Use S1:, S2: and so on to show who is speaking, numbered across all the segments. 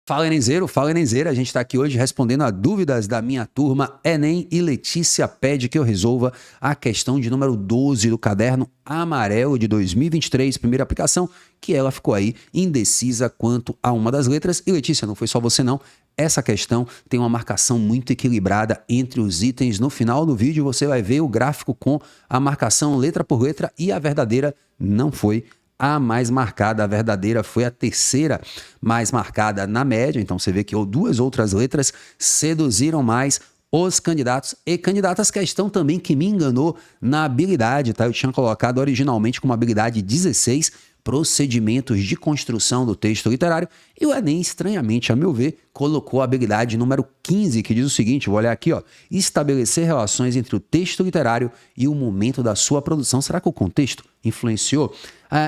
S1: Fala Enemzeira, a gente está aqui hoje respondendo a dúvidas da minha turma Enem e Letícia pede que eu resolva a questão de número 12 do caderno amarelo de 2023, primeira aplicação, que ela ficou aí indecisa quanto a uma das letras. E Letícia, não foi só você não, essa questão tem uma marcação muito equilibrada entre os itens. No final do vídeo você vai ver o gráfico com a marcação letra por letra e a verdadeira não foi a mais marcada, a verdadeira foi a terceira mais marcada na média, então você vê que duas outras letras seduziram mais os candidatos e candidatas. Questão também que me enganou na habilidade, tá? Eu tinha colocado originalmente como habilidade 16, procedimentos de construção do texto literário, e o Enem, estranhamente, a meu ver, colocou a habilidade número 15, que diz o seguinte, vou olhar aqui, ó, estabelecer relações entre o texto literário e o momento da sua produção. Será que o contexto influenciou?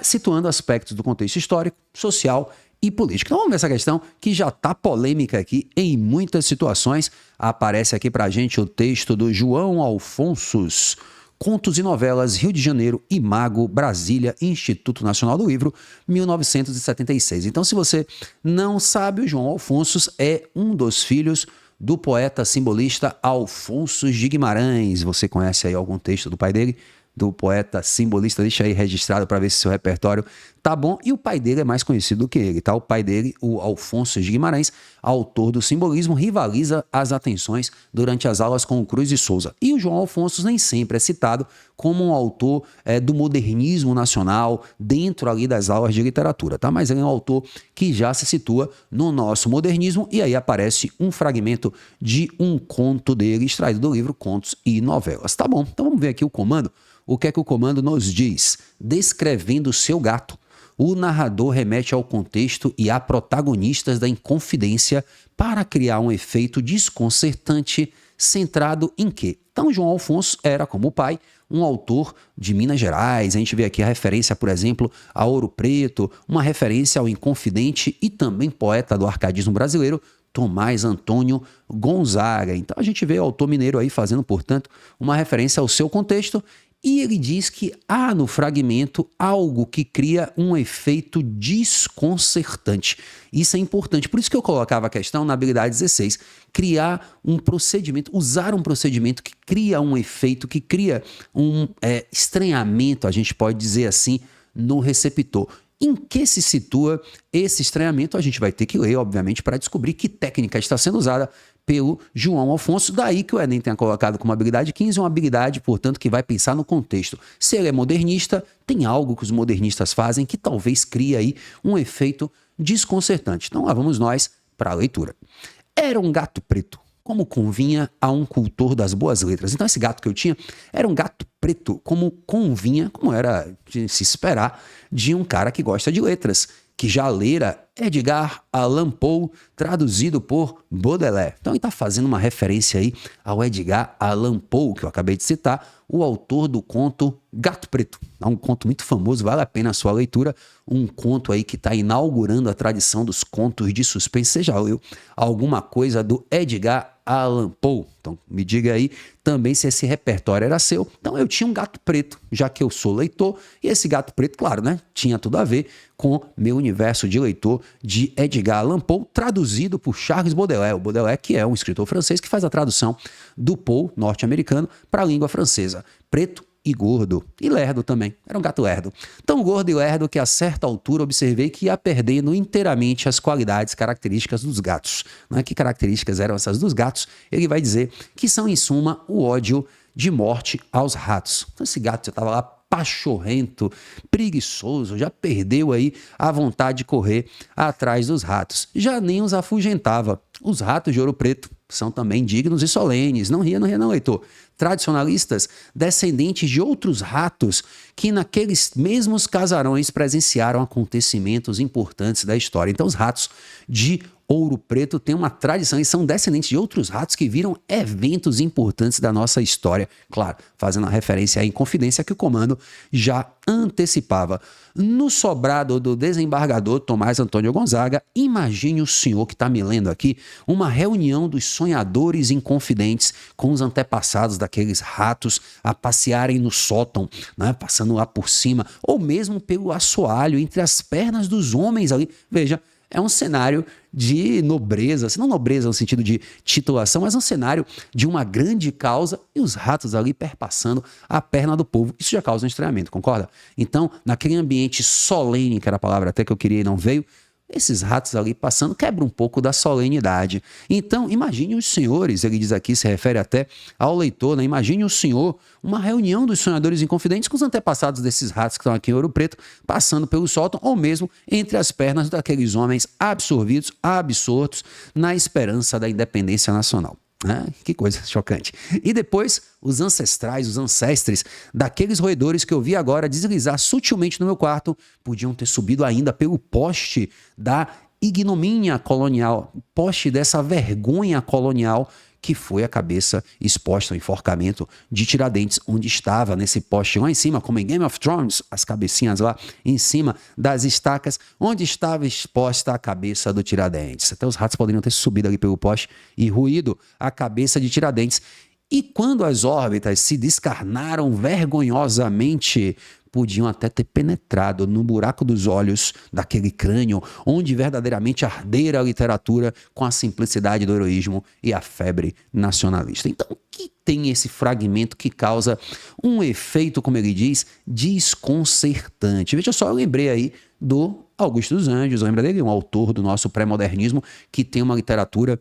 S1: Situando aspectos do contexto histórico, social e político. Então vamos ver essa questão que já está polêmica aqui em muitas situações. Aparece aqui pra gente o texto do João Alfonsos, Contos e Novelas, Rio de Janeiro, Imago, Brasília, Instituto Nacional do Livro, 1976. Então, se você não sabe, o João Alfonsos é um dos filhos do poeta simbolista Alfonso de Guimarães. Você conhece aí algum texto do pai dele? Do poeta simbolista, deixa aí registrado para ver se seu repertório tá bom. E o pai dele é mais conhecido do que ele, tá? O pai dele, o Alfonso de Guimarães, autor do simbolismo, rivaliza as atenções durante as aulas com o Cruz de Souza. E o João Alfonso nem sempre é citado como um autor do modernismo nacional dentro ali das aulas de literatura, tá? Mas ele é um autor que já se situa no nosso modernismo, e aí aparece um fragmento de um conto dele extraído do livro Contos e Novelas. Tá bom, então vamos ver aqui o comando. O que é que o comando nos diz? Descrevendo o seu gato, o narrador remete ao contexto e a protagonistas da Inconfidência para criar um efeito desconcertante centrado em quê? Então, João Alfonso era, como o pai, um autor de Minas Gerais. A gente vê aqui a referência, por exemplo, a Ouro Preto, uma referência ao Inconfidente e também poeta do arcadismo brasileiro, Tomás Antônio Gonzaga. Então, a gente vê o autor mineiro aí fazendo, portanto, uma referência ao seu contexto. E ele diz que há no fragmento algo que cria um efeito desconcertante. Isso é importante. Por isso que eu colocava a questão na habilidade 16. Criar um procedimento, usar um procedimento que cria um efeito, que cria um estranhamento, a gente pode dizer assim, no receptor. Em que se situa esse estranhamento? A gente vai ter que ler, obviamente, para descobrir que técnica está sendo usada pelo João Alfonso. Daí que o Enem tenha colocado como habilidade 15, uma habilidade, portanto, que vai pensar no contexto. Se ele é modernista, tem algo que os modernistas fazem que talvez crie aí um efeito desconcertante. Então lá vamos nós para a leitura. Era um gato preto, como convinha a um cultor das boas letras. Então esse gato que eu tinha era um gato preto, como convinha, como era de se esperar, de um cara que gosta de letras, que já lera Edgar Allan Poe, traduzido por Baudelaire. Então ele está fazendo uma referência aí ao Edgar Allan Poe, que eu acabei de citar, o autor do conto Gato Preto. É um conto muito famoso, vale a pena a sua leitura, um conto aí que está inaugurando a tradição dos contos de suspense. Você já leu alguma coisa do Edgar Allan Poe? Então me diga aí também se esse repertório era seu. Então eu tinha um gato preto, já que eu sou leitor, e esse gato preto, claro, né, tinha tudo a ver com meu universo de leitor de Edgar Allan Poe, traduzido por Charles Baudelaire. O Baudelaire, que é um escritor francês que faz a tradução do Poe, norte-americano, para a língua francesa. Preto e gordo. E lerdo também. Era um gato lerdo. Tão gordo e lerdo que a certa altura observei que ia perdendo inteiramente as qualidades características dos gatos. Que características eram essas dos gatos? Ele vai dizer que são, em suma, o ódio de morte aos ratos. Então esse gato já estava lá pachorrento, preguiçoso, já perdeu aí a vontade de correr atrás dos ratos. Já nem os afugentava. Os ratos de Ouro Preto são também dignos e solenes. Não ria, não, leitor. Tradicionalistas, descendentes de outros ratos que naqueles mesmos casarões presenciaram acontecimentos importantes da história. Então os ratos de Ouro Preto têm uma tradição e são descendentes de outros ratos que viram eventos importantes da nossa história. Claro, fazendo a referência à Inconfidência que o comando já antecipava. No sobrado do desembargador Tomás Antônio Gonzaga, imagine o senhor que está me lendo aqui, uma reunião dos sonhadores inconfidentes com os antepassados daqueles ratos a passearem no sótão, passando lá por cima, ou mesmo pelo assoalho entre as pernas dos homens ali. Veja, é um cenário de nobreza, não nobreza no sentido de titulação, mas um cenário de uma grande causa e os ratos ali perpassando a perna do povo. Isso já causa um estranhamento, concorda? Então, naquele ambiente solene, que era a palavra até que eu queria e não veio, esses ratos ali passando quebra um pouco da solenidade. Então, imagine os senhores, ele diz aqui, se refere até ao leitor, né? Imagine o senhor, uma reunião dos sonhadores inconfidentes com os antepassados desses ratos que estão aqui em Ouro Preto, passando pelo sótão, ou mesmo entre as pernas daqueles homens absorvidos, absortos, na esperança da independência nacional. Que coisa chocante. E depois, os ancestrais, os ancestres daqueles roedores que eu vi agora deslizar sutilmente no meu quarto podiam ter subido ainda pelo poste da ignomínia colonial, poste dessa vergonha colonial que foi a cabeça exposta ao enforcamento de Tiradentes, onde estava nesse poste lá em cima, como em Game of Thrones, as cabecinhas lá em cima das estacas, onde estava exposta a cabeça do Tiradentes. Até os ratos poderiam ter subido ali pelo poste e ruído a cabeça de Tiradentes. E quando as órbitas se descarnaram vergonhosamente, podiam até ter penetrado no buraco dos olhos daquele crânio, onde verdadeiramente ardera a literatura com a simplicidade do heroísmo e a febre nacionalista. Então, o que tem esse fragmento que causa um efeito, como ele diz, desconcertante? Veja só, eu lembrei aí do Augusto dos Anjos, lembra dele? Um autor do nosso pré-modernismo que tem uma literatura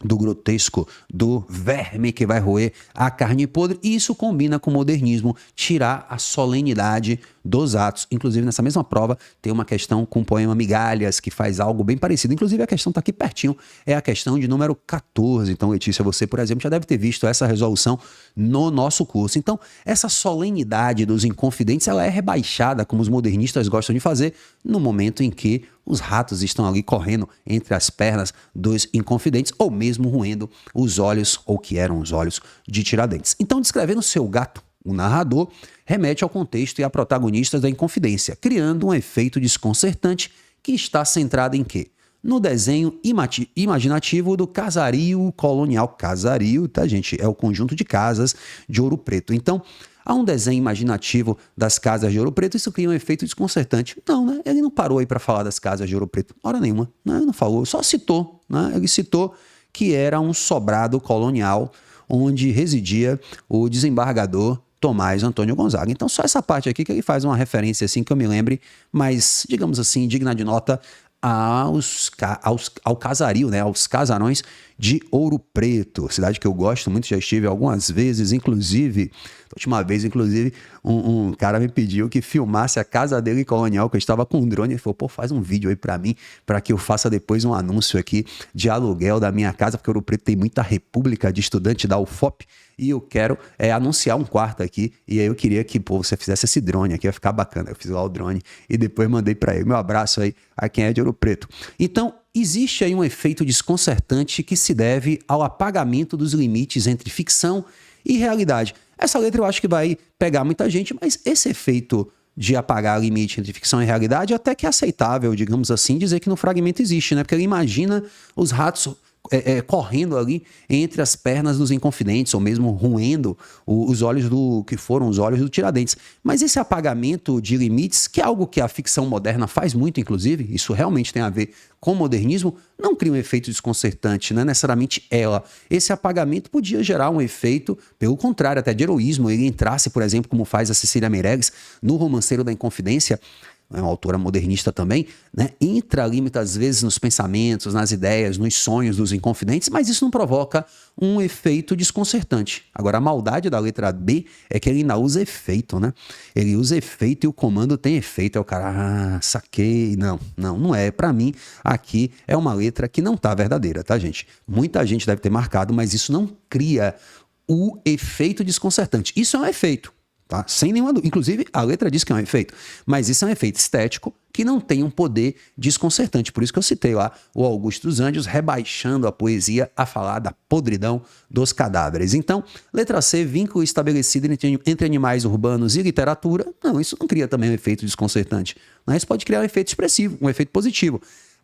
S1: do grotesco, do verme que vai roer a carne podre, e isso combina com o modernismo, tirar a solenidade dos atos. Inclusive, nessa mesma prova, tem uma questão com o poema Migalhas, que faz algo bem parecido. Inclusive, a questão está aqui pertinho, é a questão de número 14. Então, Letícia, você, por exemplo, já deve ter visto essa resolução no nosso curso. Então, essa solenidade dos inconfidentes, ela é rebaixada, como os modernistas gostam de fazer, no momento em que os ratos estão ali correndo entre as pernas dos inconfidentes, ou mesmo roendo os olhos, ou que eram os olhos de Tiradentes. Então, descrevendo seu gato, o narrador remete ao contexto e a protagonistas da Inconfidência, criando um efeito desconcertante que está centrado em quê? No desenho imaginativo do casario colonial. Casario, tá, gente? É o conjunto de casas de Ouro Preto. Então, há um desenho imaginativo das casas de Ouro Preto, isso cria um efeito desconcertante. Não, né? Ele não parou aí para falar das casas de Ouro Preto, hora nenhuma, né? Ele não falou, só citou, né? Ele citou que era um sobrado colonial onde residia o desembargador Tomás Antônio Gonzaga. Então, só essa parte aqui que ele faz uma referência assim que eu me lembre, mas, digamos assim, digna de nota ao casario, né, aos casarões de Ouro Preto, cidade que eu gosto muito, já estive algumas vezes, inclusive, a última vez, um cara me pediu que filmasse a casa dele colonial, que eu estava com um drone, ele falou, pô, faz um vídeo aí pra mim, pra que eu faça depois um anúncio aqui de aluguel da minha casa, porque Ouro Preto tem muita república de estudante da UFOP, e eu quero anunciar um quarto aqui, e aí eu queria que, pô, você fizesse esse drone aqui, ia ficar bacana. Eu fiz lá o drone e depois mandei para ele. Meu abraço aí a quem é de Ouro Preto. Então, existe aí um efeito desconcertante que se deve ao apagamento dos limites entre ficção e realidade. Essa letra eu acho que vai pegar muita gente, mas esse efeito de apagar o limite entre ficção e realidade até que é aceitável, digamos assim, dizer que no fragmento existe, né? Porque ele imagina os ratos correndo ali entre as pernas dos inconfidentes, ou mesmo roendo os olhos que foram os olhos do Tiradentes. Mas esse apagamento de limites, que é algo que a ficção moderna faz muito, inclusive, isso realmente tem a ver com o modernismo, não cria um efeito desconcertante, não é necessariamente ela. Esse apagamento podia gerar um efeito, pelo contrário, até de heroísmo. Ele entrasse, por exemplo, como faz a Cecília Meirelles, no Romanceiro da Inconfidência, é uma autora modernista também, né? Entra ali muitas vezes nos pensamentos, nas ideias, nos sonhos dos inconfidentes, mas isso não provoca um efeito desconcertante. Agora, a maldade da letra B é que ele ainda usa efeito, né? Ele usa efeito e o comando tem efeito. É o cara, saquei. Não é. Para mim, aqui é uma letra que não tá verdadeira, tá, gente? Muita gente deve ter marcado, mas isso não cria o efeito desconcertante. Isso é um efeito. Tá? Sem nenhuma dúvida. Inclusive, a letra diz que é um efeito, mas isso é um efeito estético que não tem um poder desconcertante. Por isso que eu citei lá o Augusto dos Anjos rebaixando a poesia a falar da podridão dos cadáveres. Então, letra C, vínculo estabelecido entre animais urbanos e literatura. Não, isso não cria também um efeito desconcertante. Mas isso pode criar um efeito expressivo, um efeito positivo.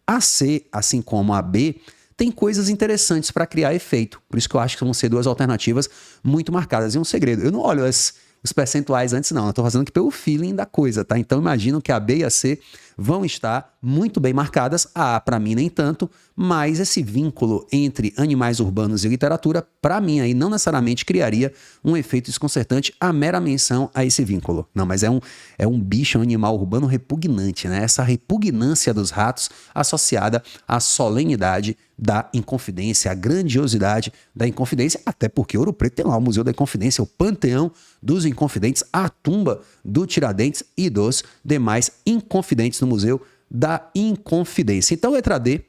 S1: A C, assim como a B, tem coisas interessantes para criar efeito. Por isso que eu acho que vão ser duas alternativas muito marcadas. E um segredo, eu não olho os percentuais antes não, eu tô fazendo aqui pelo feeling da coisa, tá? Então imagino que a B e a C vão estar muito bem marcadas. Para mim nem tanto, mas esse vínculo entre animais urbanos e literatura, para mim aí não necessariamente criaria um efeito desconcertante a mera menção a esse vínculo. Não, mas é um bicho, um animal urbano repugnante, né? Essa repugnância dos ratos associada à solenidade da Inconfidência, a grandiosidade da Inconfidência, até porque Ouro Preto tem lá o Museu da Inconfidência, o panteão dos Inconfidentes, a tumba do Tiradentes e dos demais Inconfidentes no Museu da Inconfidência. Então, letra D,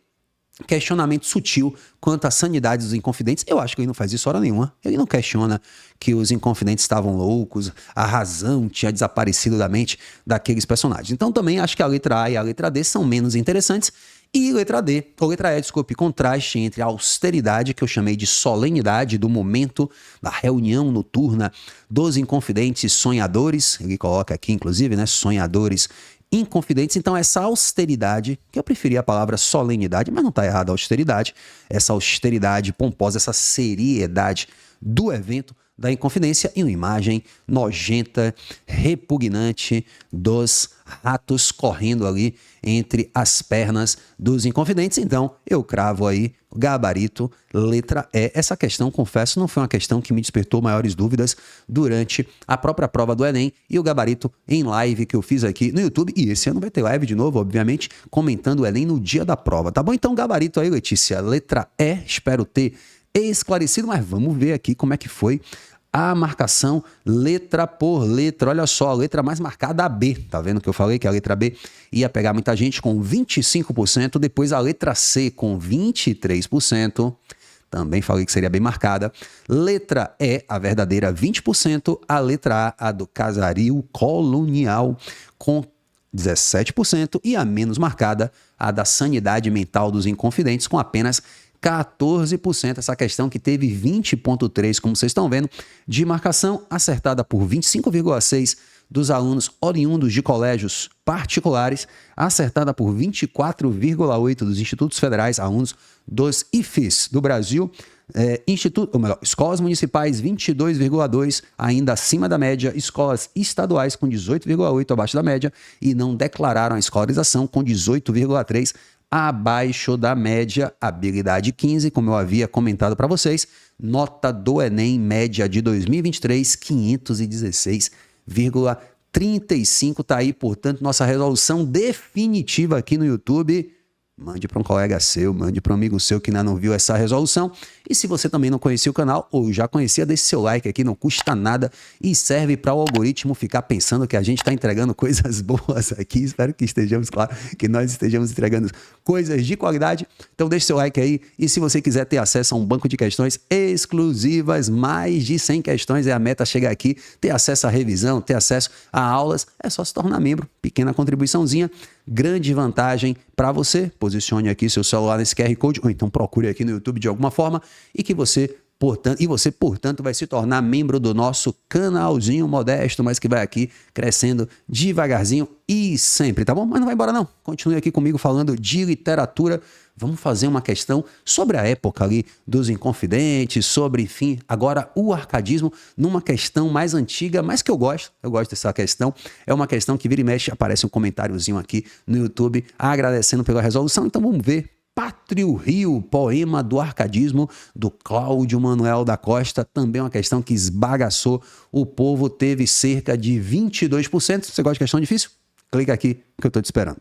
S1: questionamento sutil quanto à sanidade dos Inconfidentes. Eu acho que ele não faz isso hora nenhuma. Ele não questiona que os Inconfidentes estavam loucos, a razão tinha desaparecido da mente daqueles personagens. Então também acho que a letra A e a letra D são menos interessantes. E letra E, desculpe, contraste entre a austeridade, que eu chamei de solenidade do momento da reunião noturna dos Inconfidentes sonhadores, ele coloca aqui inclusive, né, sonhadores Inconfidentes. Então essa austeridade, que eu preferi a palavra solenidade, mas não está errada a austeridade, essa austeridade pomposa, essa seriedade do evento da Inconfidência e uma imagem nojenta, repugnante dos ratos correndo ali entre as pernas dos Inconfidentes. Então eu cravo aí gabarito, letra E. Essa questão, confesso, não foi uma questão que me despertou maiores dúvidas durante a própria prova do Enem e o gabarito em live que eu fiz aqui no YouTube. E esse ano vai ter live de novo, obviamente, comentando o Enem no dia da prova, tá bom? Então gabarito aí, Letícia, letra E, espero ter esclarecido, mas vamos ver aqui como é que foi a marcação letra por letra. Olha só, a letra mais marcada, a B. Tá vendo que eu falei que a letra B ia pegar muita gente com 25%, depois a letra C com 23%. Também falei que seria bem marcada. Letra E, a verdadeira, 20%. A letra A, a do casario colonial, com 17%. E a menos marcada, a da sanidade mental dos Inconfidentes, com apenas 14%, essa questão que teve 20,3%, como vocês estão vendo, de marcação, acertada por 25,6% dos alunos oriundos de colégios particulares, acertada por 24,8% dos institutos federais, alunos dos IFES do Brasil, escolas municipais 22,2%, ainda acima da média, escolas estaduais com 18,8% abaixo da média e não declararam a escolarização com 18,3%, abaixo da média. Habilidade 15, como eu havia comentado para vocês, nota do Enem média de 2023, 516,35, tá aí, portanto, nossa resolução definitiva aqui no YouTube. Mande para um colega seu, mande para um amigo seu que ainda não viu essa resolução. E se você também não conhecia o canal ou já conhecia, deixe seu like aqui, não custa nada e serve para o algoritmo ficar pensando que a gente está entregando coisas boas aqui. Espero que estejamos, claro, que nós estejamos entregando coisas de qualidade. Então deixe seu like aí e se você quiser ter acesso a um banco de questões exclusivas, mais de 100 questões é a meta, chegar aqui, ter acesso à revisão, ter acesso a aulas, é só se tornar membro. Pequena contribuiçãozinha, grande vantagem para você. Posicione aqui seu celular nesse QR Code ou então procure aqui no YouTube de alguma forma e que você, portanto, vai se tornar membro do nosso canalzinho modesto, mas que vai aqui crescendo devagarzinho e sempre, tá bom? Mas não vai embora não. Continue aqui comigo falando de literatura. Vamos fazer uma questão sobre a época ali dos Inconfidentes, sobre, enfim, agora o arcadismo, numa questão mais antiga, mas que eu gosto dessa questão. É uma questão que vira e mexe, aparece um comentáriozinho aqui no YouTube agradecendo pela resolução. Então vamos ver. Pátrio Rio, poema do arcadismo, do Cláudio Manuel da Costa, também uma questão que esbagaçou o povo, teve cerca de 22%. Você gosta de questão difícil? Clica aqui que eu estou te esperando.